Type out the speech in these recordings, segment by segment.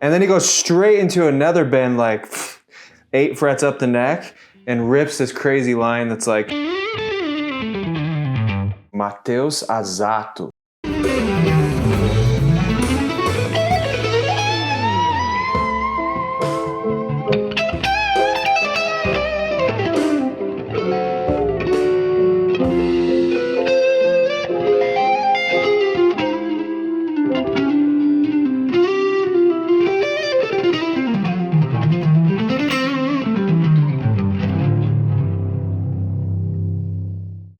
And then he goes straight into another bend, like 8 frets up the neck, and rips this crazy line that's like, Mateus Azato.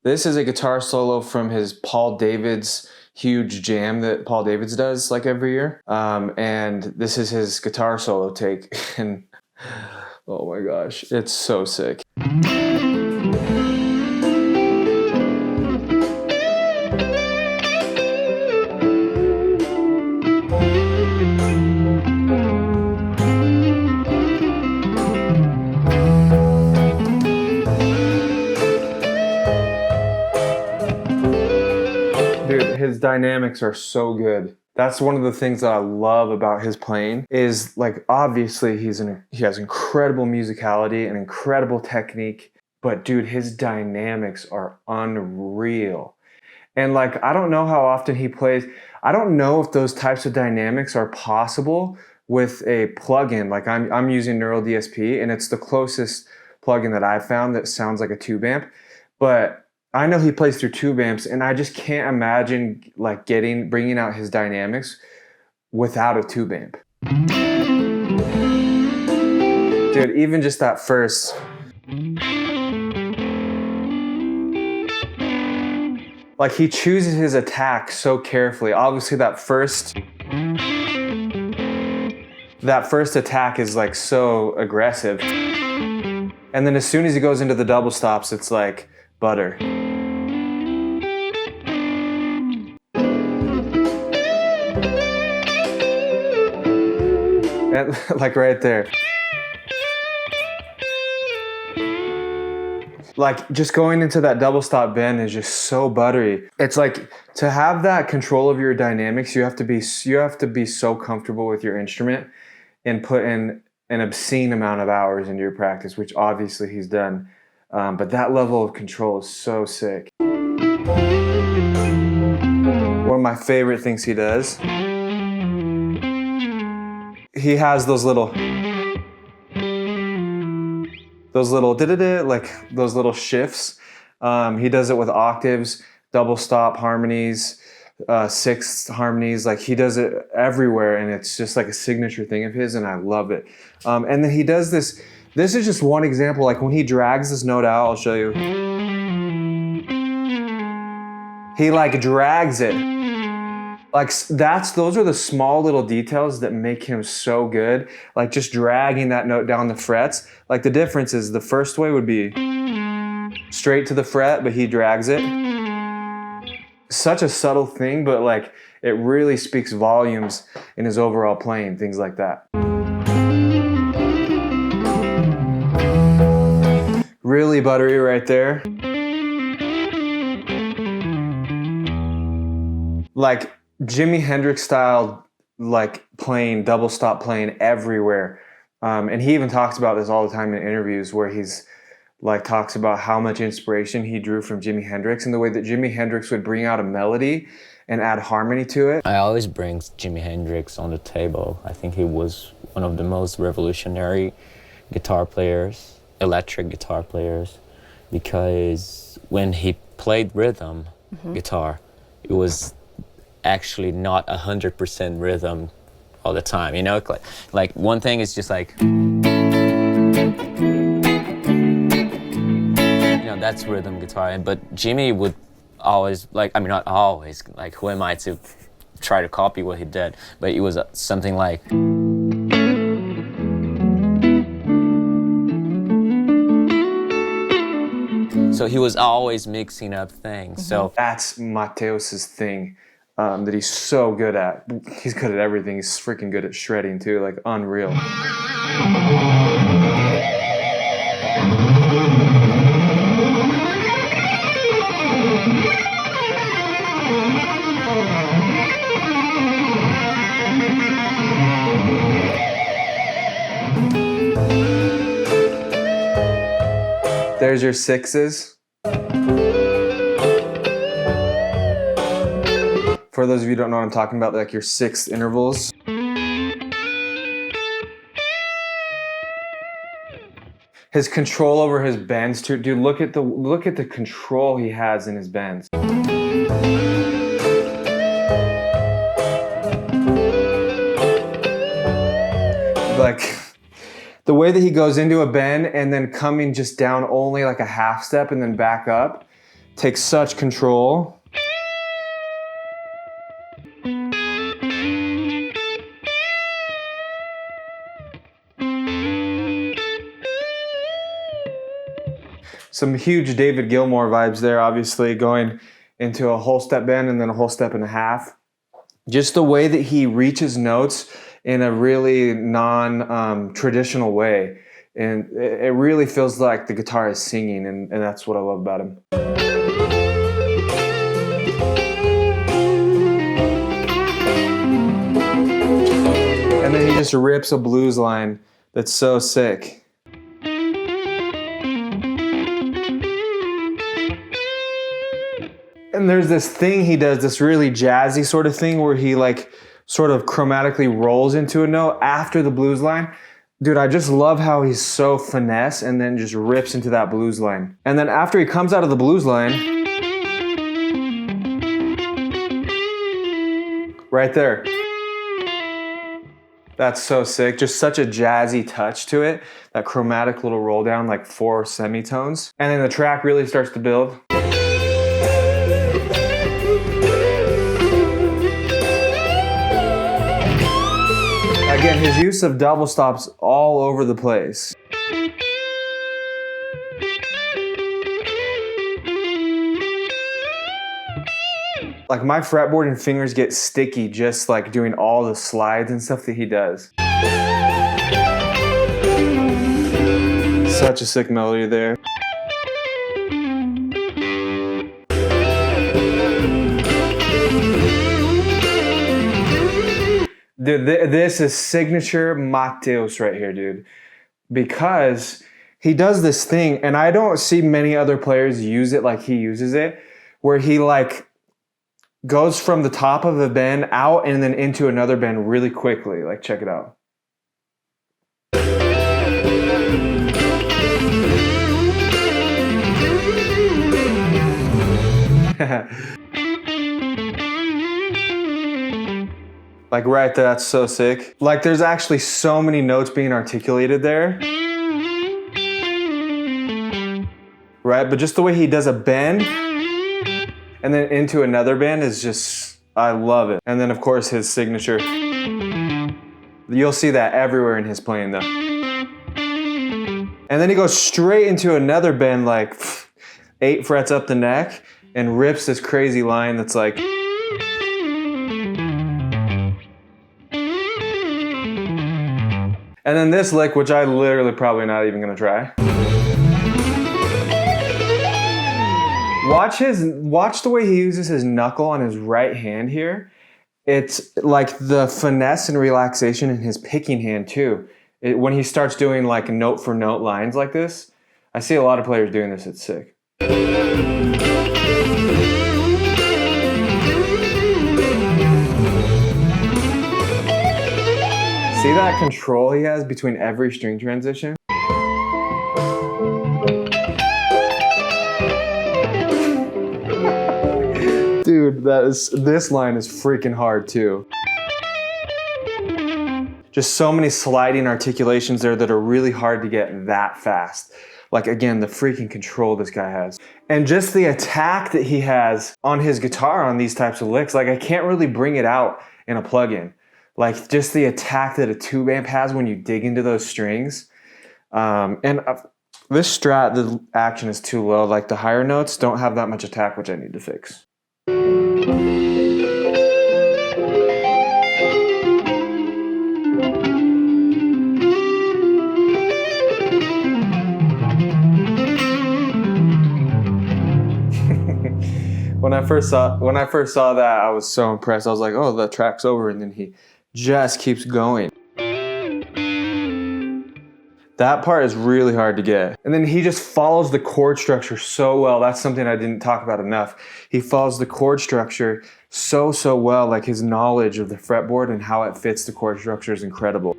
This is a guitar solo from his Paul Davids huge jam that Paul Davids does like every year. And this is his guitar solo take. And oh my gosh, it's so sick. His dynamics are so good. That's one of the things that I love about his playing is, like, obviously he has incredible musicality and incredible technique, but dude, his dynamics are unreal. And like, I don't know how often he plays. I don't know if those types of dynamics are possible with a plugin. Like I'm using Neural DSP, and it's the closest plugin that I've found that sounds like a tube amp. But I know he plays through tube amps, and I just can't imagine like bringing out his dynamics without a tube amp. Dude, even just that first. Like, he chooses his attack so carefully. Obviously that first attack is like so aggressive. And then as soon as he goes into the double stops, it's like butter. And, like right there. Like, just going into that double stop bend is just so buttery. It's like, to have that control of your dynamics, you have to be so comfortable with your instrument and put in an obscene amount of hours into your practice, which obviously he's done. But that level of control is so sick. One of my favorite things he does, he has those little like those little shifts. He does it with octaves, double stop harmonies, sixth harmonies. Like, he does it everywhere, and it's just like a signature thing of his, and I love it. And then he does this. This is just one example. Like, when he drags this note out, I'll show you. He like drags it. Like, those are the small little details that make him so good. Like, just dragging that note down the frets. Like, the difference is the first way would be straight to the fret, but he drags it. Such a subtle thing, but like, it really speaks volumes in his overall playing, things like that. Really buttery right there. Like, Jimi Hendrix style, like, playing, double stop playing everywhere. And he even talks about this all the time in interviews, where he's like talks about how much inspiration he drew from Jimi Hendrix and the way that Jimi Hendrix would bring out a melody and add harmony to it. I always bring Jimi Hendrix on the table. I think he was one of the most revolutionary guitar players, electric guitar players, because when he played rhythm guitar, it was actually not 100% rhythm all the time, you know? Like one thing is just like, you know, that's rhythm guitar. But Jimmy would always, like, I mean, not always, like, who am I to try to copy what he did? But it was something like, so he was always mixing up things. So that's Mateus's thing. That he's so good at. He's good at everything. He's freaking good at shredding too, like unreal. There's your sixes. For those of you who don't know what I'm talking about, like your sixth intervals. His control over his bends too. Dude, look at the control he has in his bends. Like the way that he goes into a bend and then coming just down only like a half step and then back up takes such control. Some huge David Gilmour vibes there, obviously, going into a whole step bend and then a whole step and a half. Just the way that he reaches notes in a really non-traditional way. And it really feels like the guitar is singing, and that's what I love about him. And then he just rips a blues line that's so sick. And there's this thing he does, this really jazzy sort of thing where he like sort of chromatically rolls into a note after the blues line. Dude, I just love how he's so finesse and then just rips into that blues line. And then after he comes out of the blues line, right there. That's so sick. Just such a jazzy touch to it. That chromatic little roll down, like 4 semitones. And then the track really starts to build. Again, his use of double stops all over the place. Like my fretboard and fingers get sticky just like doing all the slides and stuff that he does. Such a sick melody there. Dude, this is signature Mateus right here, dude. Because he does this thing, and I don't see many other players use it like he uses it, where he like goes from the top of the bend out and then into another bend really quickly. Like, check it out. Like right there, that's so sick. Like there's actually so many notes being articulated there. Right, but just the way he does a bend and then into another bend is just, I love it. And then of course his signature. You'll see that everywhere in his playing though. And then he goes straight into another bend like 8 frets up the neck and rips this crazy line that's like, and then this lick, which I literally probably not even gonna try. Watch the way he uses his knuckle on his right hand here. It's like the finesse and relaxation in his picking hand too. When he starts doing like note for note lines like this, I see a lot of players doing this, it's sick. See that control he has between every string transition? Dude, this line is freaking hard too. Just so many sliding articulations there that are really hard to get that fast. Like again, the freaking control this guy has. And just the attack that he has on his guitar on these types of licks, like I can't really bring it out in a plugin. Like just the attack that a tube amp has when you dig into those strings. This Strat, the action is too low. Like the higher notes don't have that much attack, which I need to fix. When I first saw that, I was so impressed. I was like, oh, the track's over, and then he just keeps going. That part is really hard to get. And then he just follows the chord structure so well. That's something I didn't talk about enough. He follows the chord structure so well. Like his knowledge of the fretboard and how it fits the chord structure is incredible.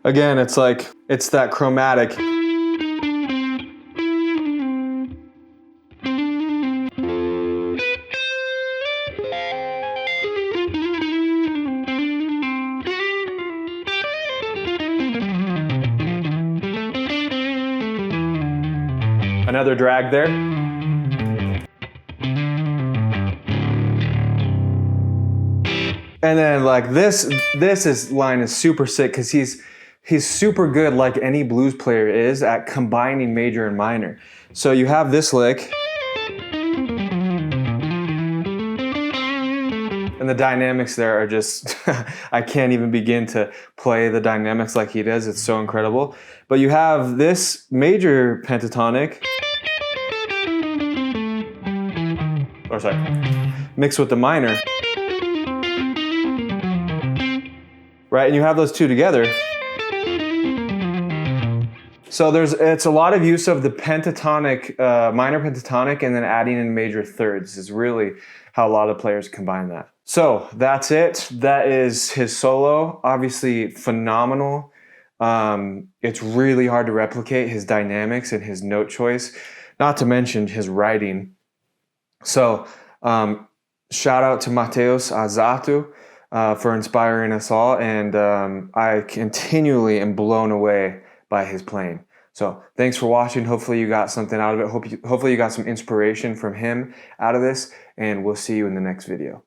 Again, it's like, it's that chromatic. Another drag there. And then like this line is super sick because he's super good, like any blues player is, at combining major and minor. So you have this lick, and the dynamics there are just, I can't even begin to play the dynamics like he does. It's so incredible. But you have this major pentatonic, or sorry, mixed with the minor, right? And you have those two together. So it's a lot of use of the pentatonic, minor pentatonic, and then adding in major thirds is really how a lot of players combine that. So that's it. That is his solo. Obviously phenomenal. It's really hard to replicate his dynamics and his note choice, not to mention his writing. So shout out to Mateus Azatu for inspiring us all, and I continually am blown away by his playing. So thanks for watching. Hopefully you got something out of it. Hopefully you got some inspiration from him out of this, and we'll see you in the next video.